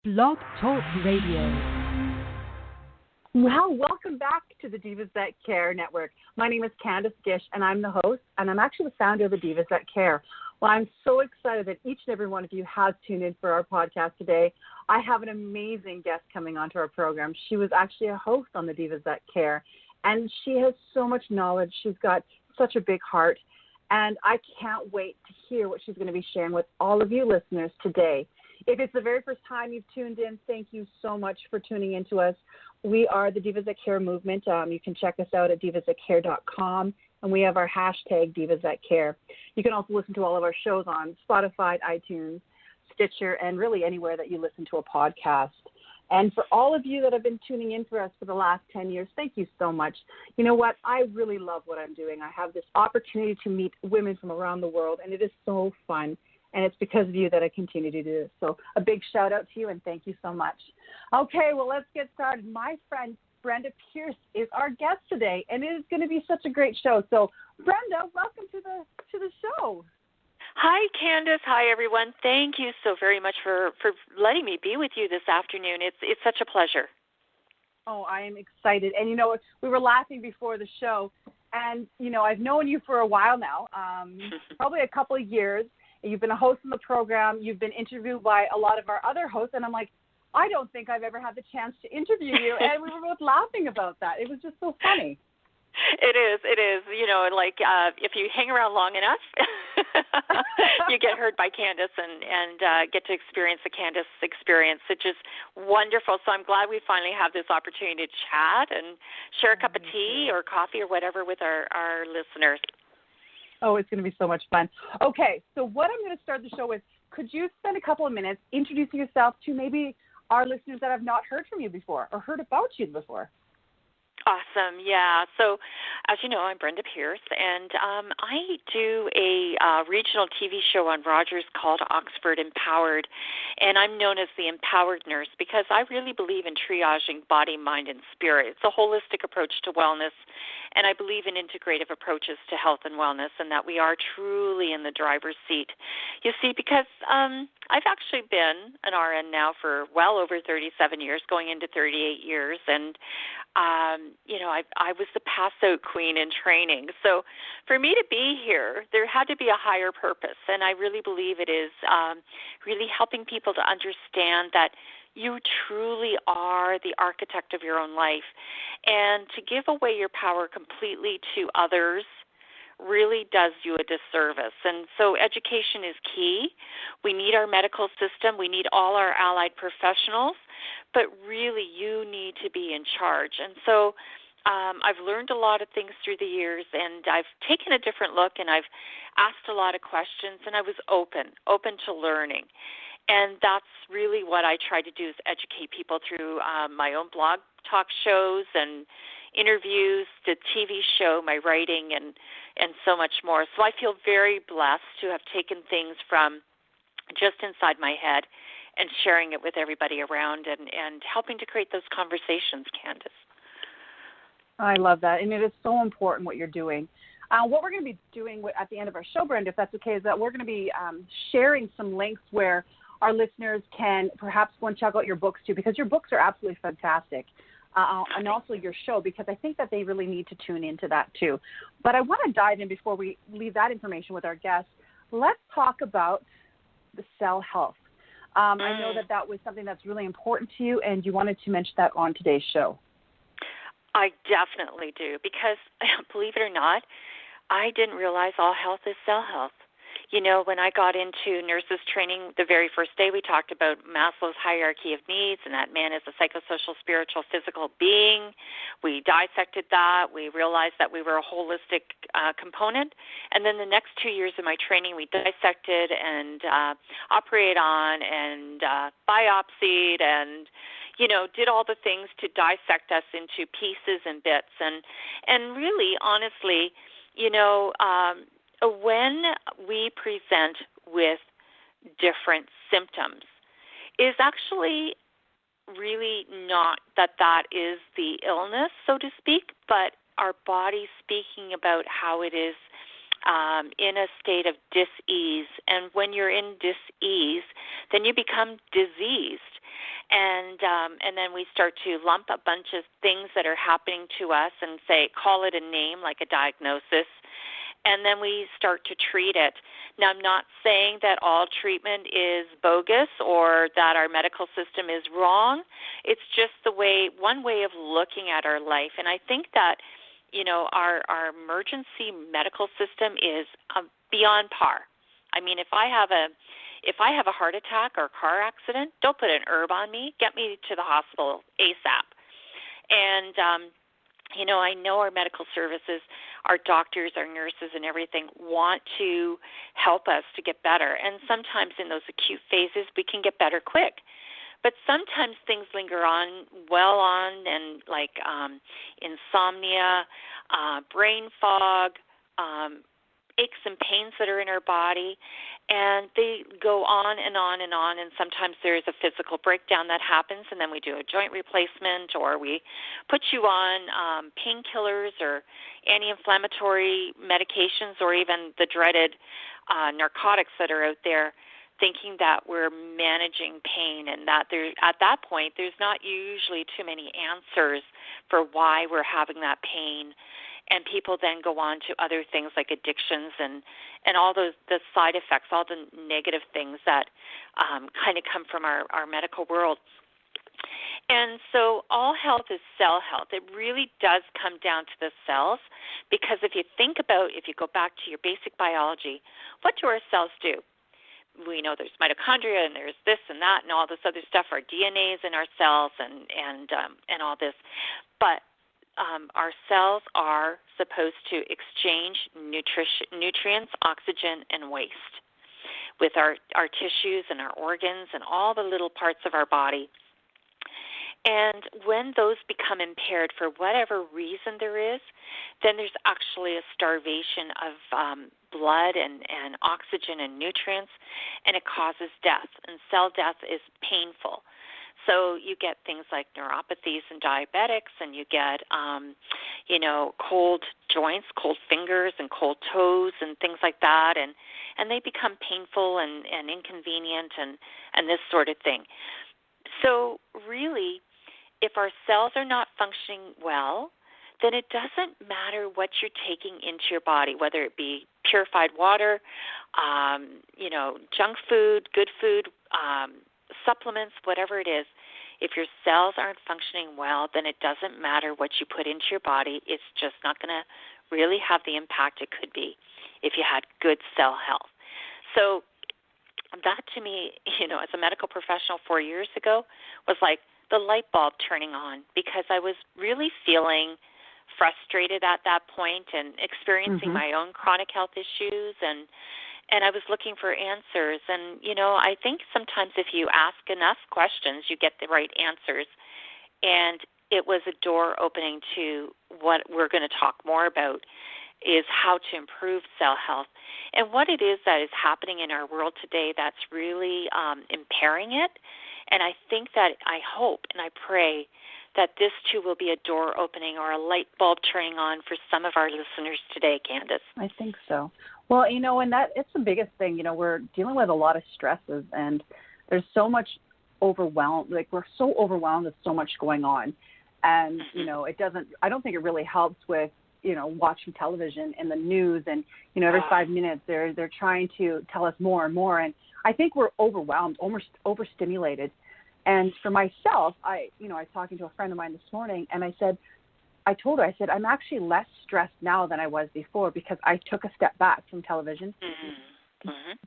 Blog Talk Radio. Well, welcome back to the Divas That Care Network. My name is Candace Gish, and I'm the host, and I'm actually the founder of the Divas That Care. Well, I'm so excited that each and every one of you has tuned in for our podcast today. I have an amazing guest coming onto our program. She was actually a host on the Divas That Care, and she has so much knowledge. She's got such a big heart, and I can't wait to hear what she's going to be sharing with all of you listeners today. If it's the very first time you've tuned in, thank you so much for tuning in to us. We are the Divas That Care movement. You can check us out at divasthatcare.com, and we have our hashtag Divas That Care. You can also listen to all of our shows on Spotify, iTunes, Stitcher, and really anywhere that you listen to a podcast. And for all of you that have been tuning in for us for the last 10 years, thank you so much. You know what? I really love what I'm doing. I have this opportunity to meet women from around the world, and it is so fun. And it's because of you that I continue to do this. So a big shout out to you, and thank you so much. Okay, well, let's get started. My friend Brenda Pierce is our guest today, and it is going to be such a great show. So, Brenda, welcome to the show. Hi, Candace. Hi, everyone. Thank you so very much for letting me be with you this afternoon. It's such a pleasure. Oh, I am excited. And, you know, we were laughing before the show, and, you know, I've known you for a while now, probably a couple of years. You've been a host on the program. You've been interviewed by a lot of our other hosts. And I'm like, I don't think I've ever had the chance to interview you. And we were both laughing about that. It was just so funny. It is. You know, like if you hang around long enough, you get heard by Candace and get to experience the Candace experience, which is wonderful. So I'm glad we finally have this opportunity to chat and share a cup of tea or coffee or whatever with our listeners. Oh, it's going to be so much fun. Okay, so what I'm going to start the show with, could you spend a couple of minutes introducing yourself to maybe our listeners that have not heard from you before or heard about you before? Awesome, yeah. So, as you know, I'm Brenda Pierce, and I do a regional TV show on Rogers called Oxford Empowered, and I'm known as the Empowered Nurse because I really believe in triaging body, mind, and spirit. It's a holistic approach to wellness, and I believe in integrative approaches to health and wellness, and that we are truly in the driver's seat. You see, because I've actually been an RN now for well over 37 years, going into 38 years, and you know, I was the pass-out queen in training. So for me to be here, there had to be a higher purpose, and I really believe it is really helping people to understand that you truly are the architect of your own life, and to give away your power completely to others really does you a disservice. And so education is key. We need our medical system. We need all our allied professionals, but really you need to be in charge. And so I've learned a lot of things through the years, and I've taken a different look, and I've asked a lot of questions, and I was open to learning. And that's really what I try to do, is educate people through my own blog talk shows and interviews, the TV show, my writing, and so much more. So I feel very blessed to have taken things from just inside my head and sharing it with everybody around and helping to create those conversations, Candace. I love that, and it is so important what you're doing. What we're going to be doing at the end of our show, Brenda, if that's okay, is that we're going to be sharing some links where our listeners can perhaps go and check out your books too, because your books are absolutely fantastic. And also your show, because I think that they really need to tune into that too. But I want to dive in before we leave that information with our guests. Let's talk about the cell health. I know that was something that's really important to you, and you wanted to mention that on today's show. I definitely do, because believe it or not, I didn't realize all health is cell health. You know, when I got into nurses training, the very first day we talked about Maslow's hierarchy of needs, and that man is a psychosocial, spiritual, physical being. We dissected that. We realized that we were a holistic component. And then the next 2 years of my training, we dissected and operated on and biopsied and, you know, did all the things to dissect us into pieces and bits. And really, honestly, you know, when we present with different symptoms, is actually really not that is the illness, so to speak, but our body speaking about how it is in a state of dis-ease. And when you're in dis-ease, then you become diseased. and then we start to lump a bunch of things that are happening to us and say, call it a name like a diagnosis, and then we start to treat it. Now, I'm not saying that all treatment is bogus or that our medical system is wrong. It's just one way of looking at our life. And I think that, our emergency medical system is beyond par. I mean, if I have a heart attack or car accident, don't put an herb on me. Get me to the hospital ASAP. And I know our medical services, our doctors, our nurses, and everything want to help us to get better. And sometimes in those acute phases, we can get better quick. But sometimes things linger on, and like insomnia, brain fog, aches and pains that are in our body, and they go on and on and on, and sometimes there's a physical breakdown that happens, and then we do a joint replacement, or we put you on painkillers or anti-inflammatory medications, or even the dreaded narcotics that are out there, thinking that we're managing pain, and that at that point there's not usually too many answers for why we're having that pain. And people then go on to other things like addictions and all the side effects, all the negative things that kind of come from our medical world. And so all health is cell health. It really does come down to the cells, because if you go back to your basic biology, what do our cells do? We know there's mitochondria and there's this and that and all this other stuff. Our DNA is in our cells and all this, but our cells are supposed to exchange nutrients, oxygen, and waste with our tissues and our organs and all the little parts of our body. And when those become impaired for whatever reason there is, then there's actually a starvation of blood and oxygen and nutrients, and it causes death. And cell death is painful. So you get things like neuropathies and diabetics, and you get, cold joints, cold fingers, and cold toes, and things like that, and they become painful and inconvenient and this sort of thing. So really, if our cells are not functioning well, then it doesn't matter what you're taking into your body, whether it be purified water, junk food, good food, supplements, whatever it is. If your cells aren't functioning well, then it doesn't matter what you put into your body. It's just not going to really have the impact it could be if you had good cell health. So that, to me, as a medical professional 4 years ago, was like the light bulb turning on, because I was really feeling frustrated at that point and experiencing my own chronic health issues, and I was looking for answers. And, I think sometimes if you ask enough questions, you get the right answers. And it was a door opening to what we're going to talk more about, is how to improve cell health and what it is that is happening in our world today that's really impairing it. And I think that I hope and I pray that this too will be a door opening or a light bulb turning on for some of our listeners today, Candace. I think so. Well, and it's the biggest thing. We're dealing with a lot of stresses, and there's so much overwhelmed. Like, we're so overwhelmed with so much going on. And, I don't think it really helps with, watching television and the news, and, every 5 minutes they're trying to tell us more and more. And I think we're overwhelmed, almost overstimulated. And for myself, I was talking to a friend of mine this morning, and I told her, I'm actually less stressed now than I was before, because I took a step back from television.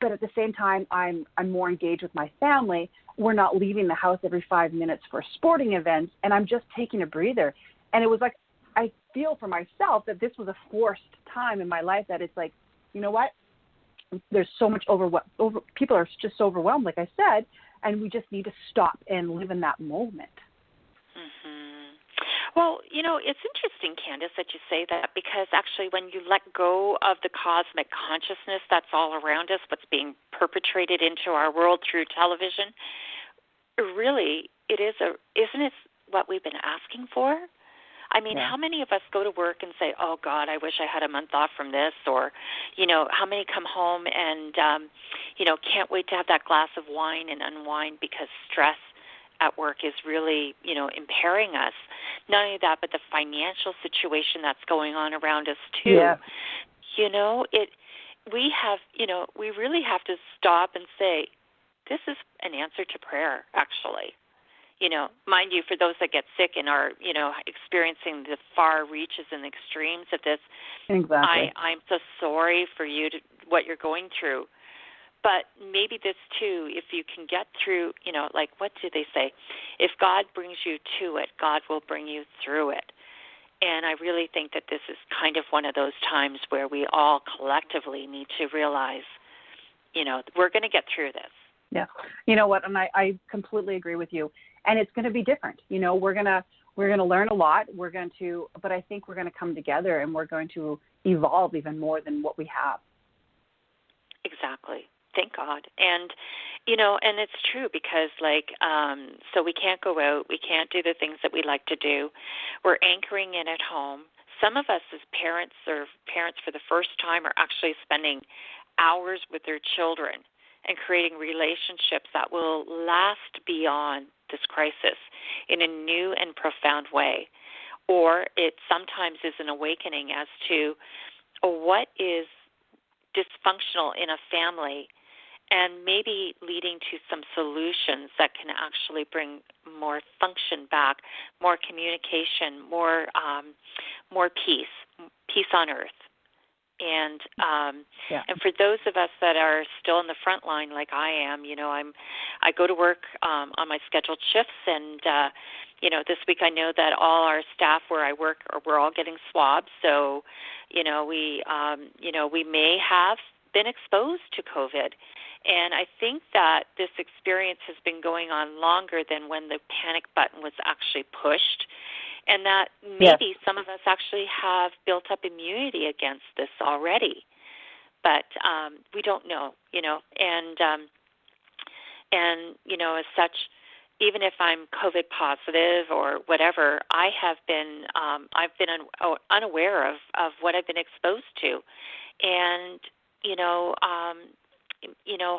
But at the same time, I'm more engaged with my family. We're not leaving the house every 5 minutes for sporting events, and I'm just taking a breather. And it was like, I feel for myself that this was a forced time in my life, that it's like, you know what? There's so much people are just so overwhelmed, like I said, and we just need to stop and live in that moment. Well, it's interesting, Candace, that you say that, because actually when you let go of the cosmic consciousness that's all around us, what's being perpetrated into our world through television, really, isn't it what we've been asking for? I mean, How many of us go to work and say, oh, God, I wish I had a month off from this? Or, how many come home and, can't wait to have that glass of wine and unwind because stress at work is really, impairing us. Not only that, but the financial situation that's going on around us too. Yeah. We really have to stop and say, this is an answer to prayer, actually. Mind you, for those that get sick and are, experiencing the far reaches and extremes of this, Exactly. I'm so sorry for you what you're going through. But maybe this too, if you can get through, like what do they say? If God brings you to it, God will bring you through it. And I really think that this is kind of one of those times where we all collectively need to realize, we're going to get through this. Yeah. You know what? And I completely agree with you. And it's going to be different. We're going to learn a lot. But I think we're going to come together and we're going to evolve even more than what we have. Exactly. Thank God. And, and it's true because so we can't go out. We can't do the things that we like to do. We're anchoring in at home. Some of us as parents or parents for the first time are actually spending hours with their children and creating relationships that will last beyond this crisis in a new and profound way. Or it sometimes is an awakening as to what is dysfunctional in a family and maybe leading to some solutions that can actually bring more function back, more communication, more peace on earth. And and for those of us that are still in the front line, like I am, I go to work on my scheduled shifts, and this week I know that all our staff where I work we're all getting swabs. So, we may have been exposed to COVID, and I think that this experience has been going on longer than when the panic button was actually pushed. And that maybe some of us actually have built up immunity against this already, but we don't know, and as such, even if I'm COVID positive or whatever, I've been unaware of what I've been exposed to, and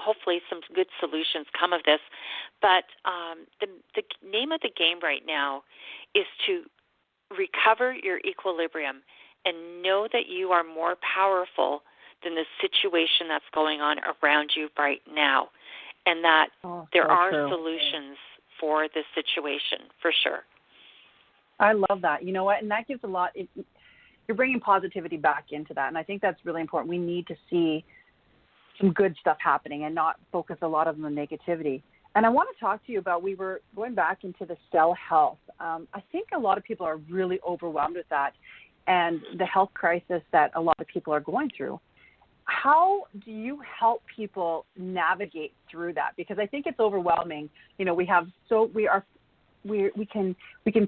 hopefully some good solutions come of this. But the name of the game right now is to recover your equilibrium and know that you are more powerful than the situation that's going on around you right now, and that there are solutions for this situation, for sure. I love that. You know what? And that gives a lot. You're bringing positivity back into that, and I think that's really important. We need to see some good stuff happening and not focus a lot on the negativity. And I want to talk to you about, we were going back into the cell health. I think a lot of people are really overwhelmed with that and the health crisis that a lot of people are going through. How do you help people navigate through that? Because I think it's overwhelming. We can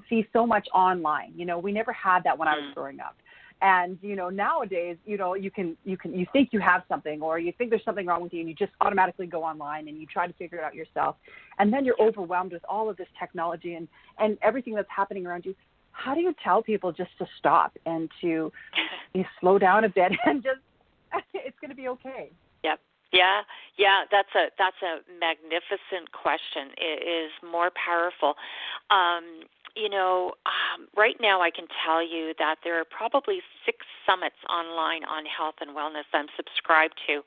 see so much online. We never had that when I was growing up. And, nowadays, you think you have something, or you think there's something wrong with you, and you just automatically go online and you try to figure it out yourself. And then you're overwhelmed with all of this technology and everything that's happening around you. How do you tell people just to stop and to slow down a bit and just, it's going to be okay? Yep. Yeah. That's a magnificent question. It is more powerful. Right now I can tell you that there are probably 6 summits online on health and wellness I'm subscribed to.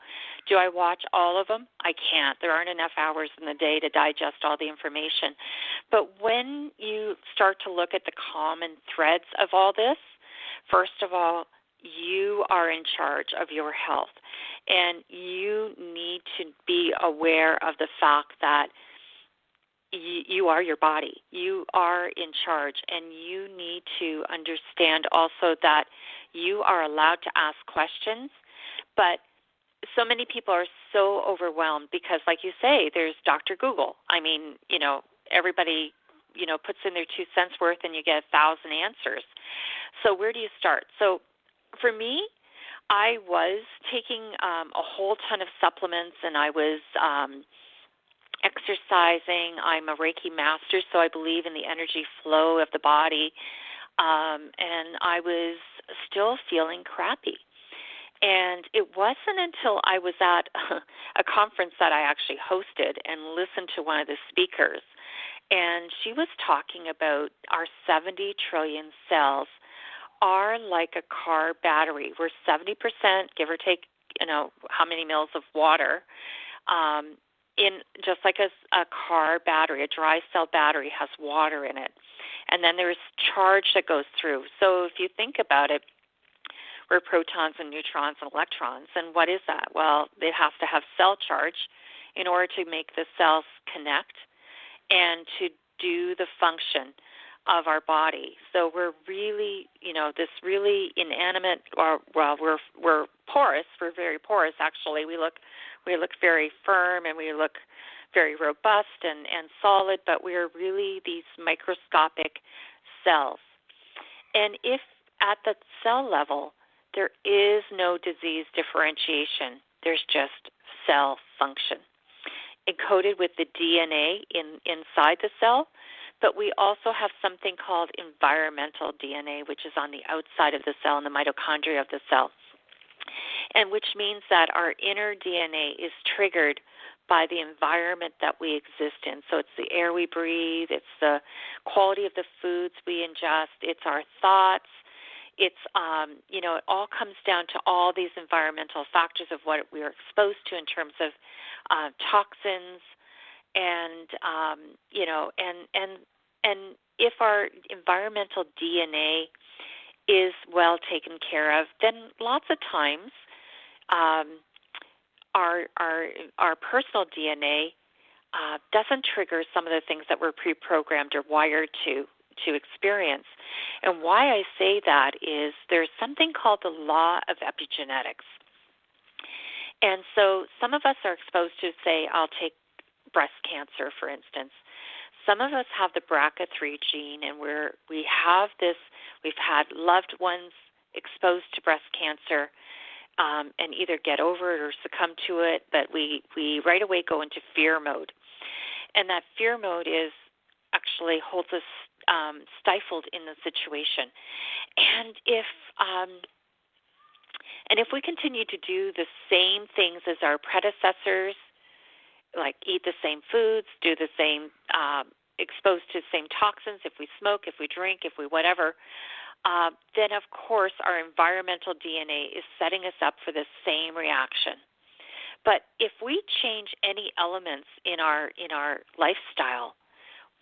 Do I watch all of them? I can't. There aren't enough hours in the day to digest all the information. But when you start to look at the common threads of all this, first of all, you are in charge of your health, and you need to be aware of the fact that you are your body. You are in charge, and you need to understand also that you are allowed to ask questions, but so many people are so overwhelmed because, like you say, there's Dr. Google. I mean, everybody, puts in their 2 cents worth and you get 1,000 answers. So where do you start? So for me, I was taking a whole ton of supplements, and I was exercising. I'm a Reiki master, so I believe in the energy flow of the body, and I was still feeling crappy. And it wasn't until I was at a conference that I actually hosted and listened to one of the speakers, And she was talking about our 70 trillion cells are like a car battery. We're 70%, give or take, how many mils of water, in just like a car battery, a dry cell battery has water in it. And then there's charge that goes through. So if you think about it, we're protons and neutrons and electrons. And what is that? Well, it has to have cell charge in order to make the cells connect and to do the function of our body. So we're really, this really inanimate, we're porous. We're very porous, actually. We look very firm and we look very robust and solid, but we're really these microscopic cells. And if at the cell level there is no disease differentiation, there's just cell function, encoded with the DNA inside the cell, but we also have something called environmental DNA, which is on the outside of the cell, in the mitochondria of the cell, and which means that our inner DNA is triggered by the environment that we exist in. So it's the air we breathe, it's the quality of the foods we ingest, it's our thoughts, it's, it all comes down to all these environmental factors of what we are exposed to in terms of toxins and if our environmental DNA is well taken care of, then lots of times our personal DNA doesn't trigger some of the things that we're pre-programmed or wired to experience. And why I say that is there's something called the law of epigenetics. And so some of us are exposed to, say, I'll take breast cancer, for instance. Some of us have the BRCA3 gene, and we've had loved ones exposed to breast cancer and either get over it or succumb to it, but we right away go into fear mode. And that fear mode actually holds us stifled in the situation. And if we continue to do the same things as our predecessors, like eat the same foods, do the same, exposed to the same toxins, if we smoke, if we drink, if we whatever, then of course our environmental DNA is setting us up for the same reaction. But if we change any elements in our lifestyle,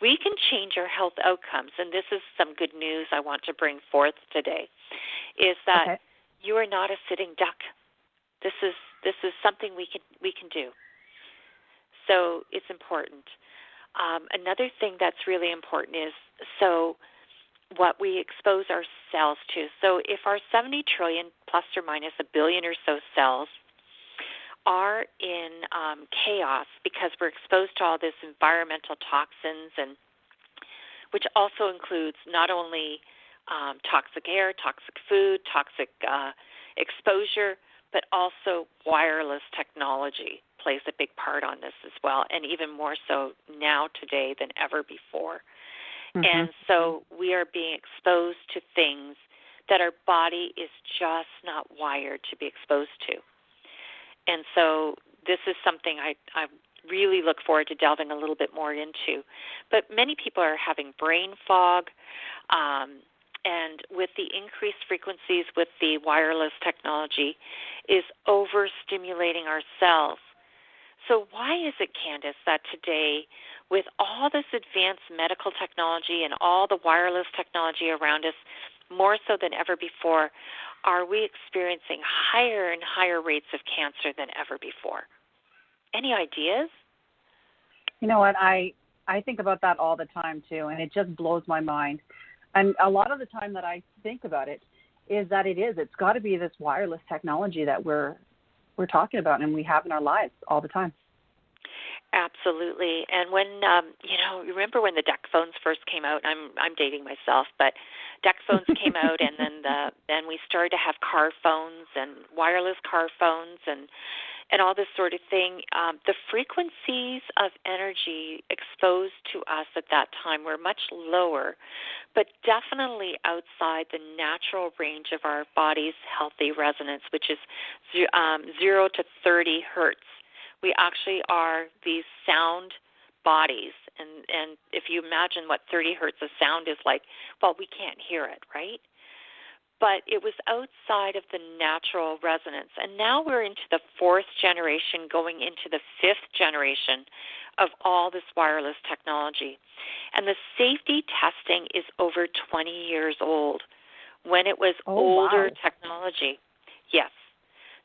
we can change our health outcomes. And this is some good news I want to bring forth today, is that you are not a sitting duck. This is something we can do. So it's important. Another thing that's really important is what we expose our cells to. So if our 70 trillion plus or minus a billion or so cells are in chaos because we're exposed to all this environmental toxins, and which also includes not only toxic air, toxic food, toxic exposure, but also wireless technology plays a big part on this as well, and even more so now today than ever before. Mm-hmm. And so we are being exposed to things that our body is just not wired to be exposed to. And so this is something I really look forward to delving a little bit more into. But many people are having brain fog, and with the increased frequencies with the wireless technology is overstimulating our cells. So why is it, Candace, that today, with all this advanced medical technology and all the wireless technology around us, more so than ever before, are we experiencing higher and higher rates of cancer than ever before? Any ideas? You know what, I think about that all the time too, and it just blows my mind. And a lot of the time that I think about it is that it's got to be this wireless technology that we're talking about and we have in our lives all the time. Absolutely. And when you remember when the deck phones first came out? I'm dating myself, but deck phones came out, and then we started to have car phones and wireless car phones and all this sort of thing. The frequencies of energy exposed to us at that time were much lower, but definitely outside the natural range of our body's healthy resonance, which is 0 to 30 hertz. We actually are these sound bodies, And if you imagine what 30 hertz of sound is like, well, we can't hear it, right? But it was outside of the natural resonance. And now we're into the fourth generation, going into the fifth generation of all this wireless technology. And the safety testing is over 20 years old when it was older technology. Yes.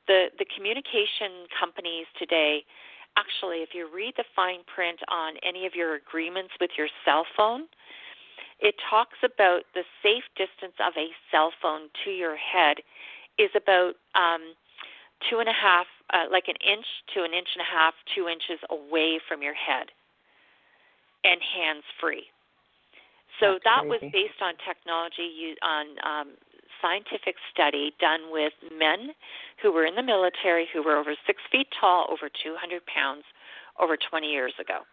The communication companies today, actually, if you read the fine print on any of your agreements with your cell phone, it talks about the safe distance of a cell phone to your head is about 2.5, like an inch to an inch and a half, 2 inches away from your head, and hands-free. So that was based on technology, on scientific study done with men who were in the military, who were over 6 feet tall, over 200 pounds, over 20 years ago.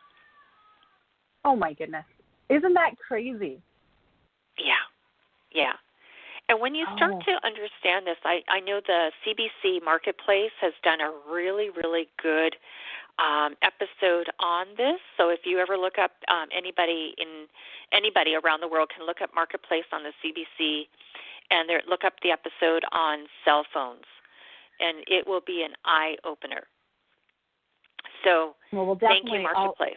Oh, my goodness. Isn't that crazy? Yeah. And when you start to understand this, I know the CBC Marketplace has done a really, really good episode on this. So if you ever look up anybody around the world can look up Marketplace on the CBC and look up the episode on cell phones, and it will be an eye-opener. So thank you, Marketplace.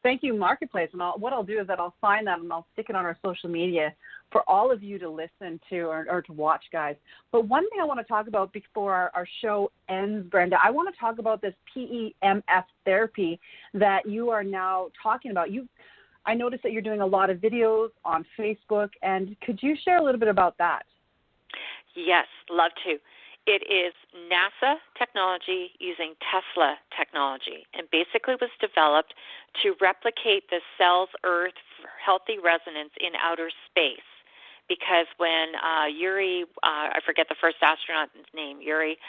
Thank you, Marketplace. And what I'll do is that I'll find that and I'll stick it on our social media for all of you to listen to or to watch, guys. But one thing I want to talk about before our show ends, Brenda, I want to talk about this PEMF therapy that you are now talking about. I noticed that you're doing a lot of videos on Facebook, and could you share a little bit about that? Yes, love to. It is NASA technology using Tesla technology, and basically was developed to replicate the cell's Earth healthy resonance in outer space. Because when Yuri, I forget the first astronaut's name, Yuri,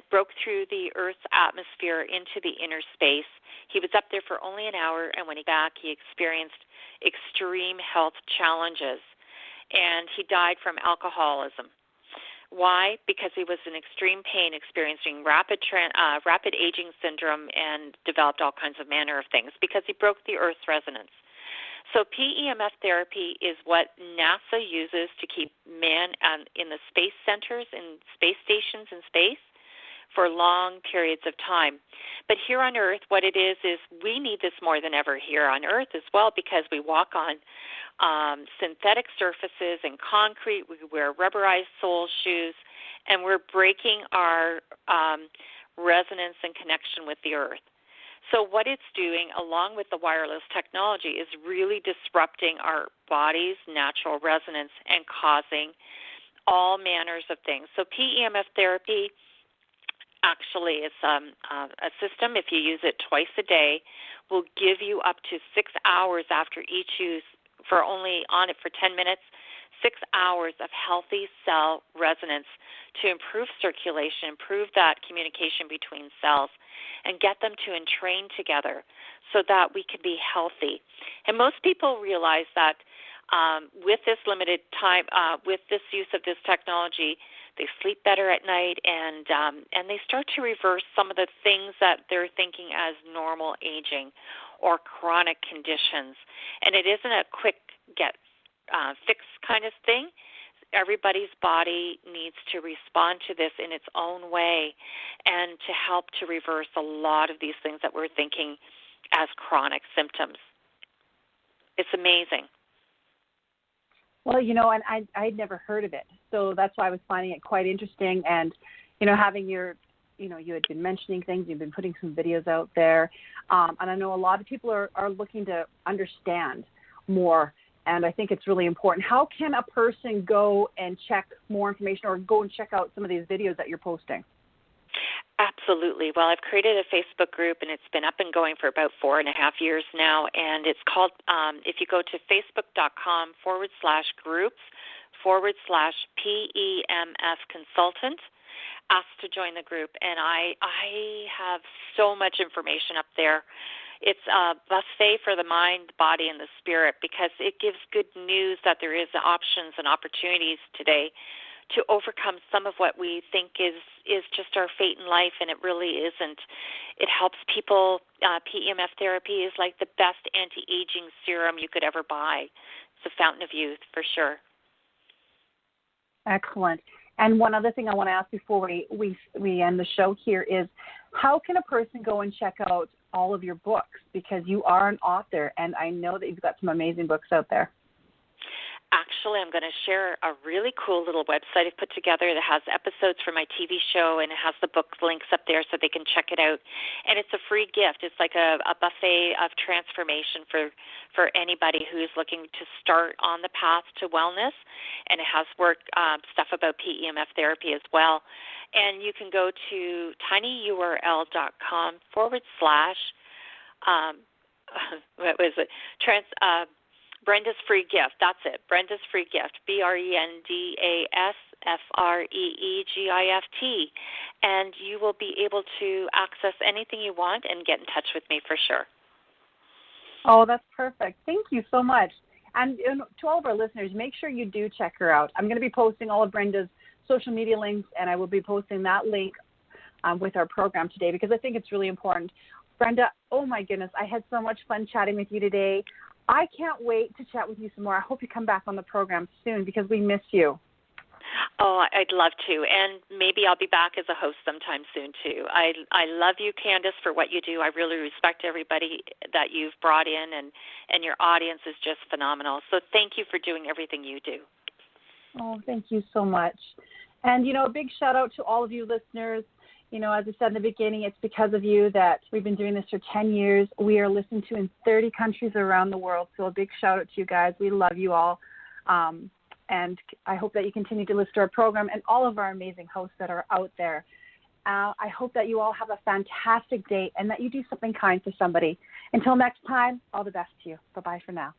broke through the Earth's atmosphere into the inner space, he was up there for only an hour, and when he got back, he experienced extreme health challenges, and he died from alcoholism. Why? Because he was in extreme pain, experiencing rapid aging syndrome, and developed all kinds of manner of things because he broke the Earth's resonance. So PEMF therapy is what NASA uses to keep man in the space centers and space stations in space for long periods of time. But here on Earth, what it is we need this more than ever here on Earth as well, because we walk on synthetic surfaces and concrete. We wear rubberized sole shoes, and we're breaking our resonance and connection with the Earth. So what it's doing, along with the wireless technology, is really disrupting our body's natural resonance and causing all manners of things. So PEMF therapy actually is a system, if you use it twice a day, will give you up to 6 hours after each use, for only on it for 10 minutes, 6 hours of healthy cell resonance to improve circulation, improve that communication between cells, and get them to entrain together so that we can be healthy. And most people realize that with this limited time, with this use of this technology, they sleep better at night, and they start to reverse some of the things that they're thinking as normal aging or chronic conditions. And it isn't a quick fix kind of thing. Everybody's body needs to respond to this in its own way and to help to reverse a lot of these things that we're thinking as chronic symptoms. It's amazing. Well, and I'd never heard of it. So that's why I was finding it quite interesting. And, having you had been mentioning things, you've been putting some videos out there. And I know a lot of people are looking to understand more. And I think it's really important. How can a person go and check more information or go and check out some of these videos that you're posting? Absolutely. Well, I've created a Facebook group, and it's been up and going for about 4.5 years now. And it's called, if you go to facebook.com/groups/PEMF consultant, ask to join the group. And I have so much information up there. It's a buffet for the mind, the body, and the spirit, because it gives good news that there is options and opportunities today to overcome some of what we think is just our fate in life, and it really isn't. It helps people. PEMF therapy is like the best anti-aging serum you could ever buy. It's a fountain of youth for sure. Excellent. And one other thing I want to ask before we end the show here is, how can a person go and check out all of your books? Because you are an author, and I know that you've got some amazing books out there. Actually, I'm going to share a really cool little website I've put together that has episodes from my TV show, and it has the book links up there so they can check it out. And it's a free gift. It's like a buffet of transformation for anybody who's looking to start on the path to wellness. And it has stuff about PEMF therapy as well. And you can go to tinyurl.com / what was it? Brenda's Free Gift. That's it. Brenda's Free Gift. BRENDASFREEGIFT. And you will be able to access anything you want and get in touch with me for sure. Oh, that's perfect. Thank you so much. And to all of our listeners, make sure you do check her out. I'm going to be posting all of Brenda's social media links, and I will be posting that link with our program today because I think it's really important. Brenda, oh my goodness, I had so much fun chatting with you today. I can't wait to chat with you some more. I hope you come back on the program soon because we miss you. Oh, I'd love to. And maybe I'll be back as a host sometime soon, too. I love you, Candace, for what you do. I really respect everybody that you've brought in, and your audience is just phenomenal. So thank you for doing everything you do. Oh, thank you so much. And, a big shout out to all of you listeners. As I said in the beginning, it's because of you that we've been doing this for 10 years. We are listened to in 30 countries around the world. So a big shout out to you guys. We love you all. And I hope that you continue to listen to our program and all of our amazing hosts that are out there. I hope that you all have a fantastic day and that you do something kind for somebody. Until next time, all the best to you. Bye-bye for now.